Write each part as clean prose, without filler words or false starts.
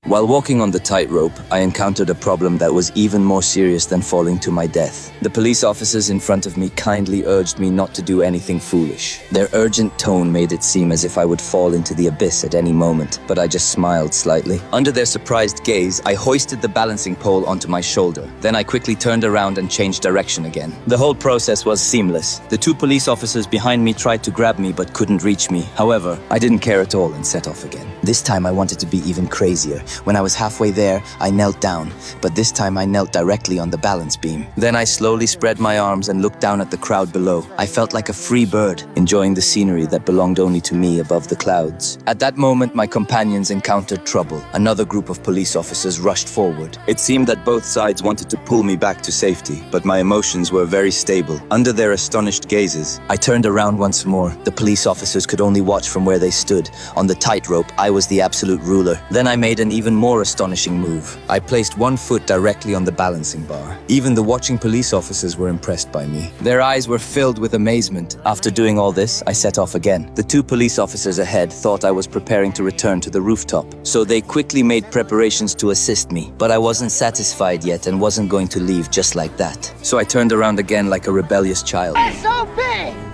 While walking on the tightrope, I encountered a problem that was even more serious than falling to my death. The police officers in front of me kindly urged me not to do anything foolish. Their urgent tone made it seem as if I would fall into the abyss at any moment, but I just smiled slightly. Under their surprised gaze, I hoisted the balancing pole onto my shoulder. Then I quickly turned around and changed direction again. The whole process was seamless. The two police officers behind me tried to grab me but couldn't reach me. However, I didn't care at all and set off again. This time I wanted to be even crazier. When I was halfway there, I knelt down, but this time I knelt directly on the balance beam. Then I slowly spread my arms and looked down at the crowd below. I felt like a free bird, enjoying the scenery that belonged only to me above the clouds. At that moment, my companions encountered trouble. Another group of police officers rushed forward. It seemed that both sides wanted to pull me back to safety, but my emotions were very stable. Under their astonished gazes, I turned around once more. The police officers could only watch from where they stood. On the tightrope, I was the absolute ruler. Then I made an even more astonishing move. I placed one foot directly on the balancing bar. Even the watching police officers were impressed by me. Their eyes were filled with amazement. After doing all this, I set off again. The two police officers ahead thought I was preparing to return to the rooftop, so they quickly made preparations to assist me. But I wasn't satisfied yet and wasn't going to leave just like that. So I turned around again like a rebellious child. SOB!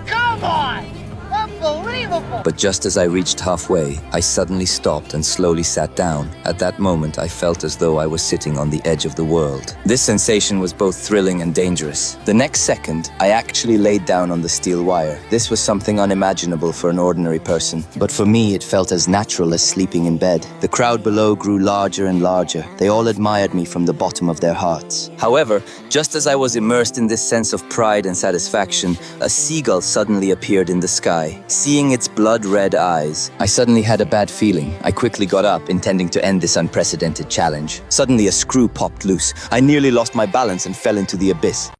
Come on! Unbelievable! But just as I reached halfway, I suddenly stopped and slowly sat down. At that moment, I felt as though I was sitting on the edge of the world. This sensation was both thrilling and dangerous. The next second, I actually laid down on the steel wire. This was something unimaginable for an ordinary person, but for me, it felt as natural as sleeping in bed. The crowd below grew larger and larger. They all admired me from the bottom of their hearts. However, just as I was immersed in this sense of pride and satisfaction, a seagull suddenly appeared in the sky. Seeing its blood-red eyes, I suddenly had a bad feeling. I quickly got up, intending to end this unprecedented challenge. Suddenly, a screw popped loose. I nearly lost my balance and fell into the abyss.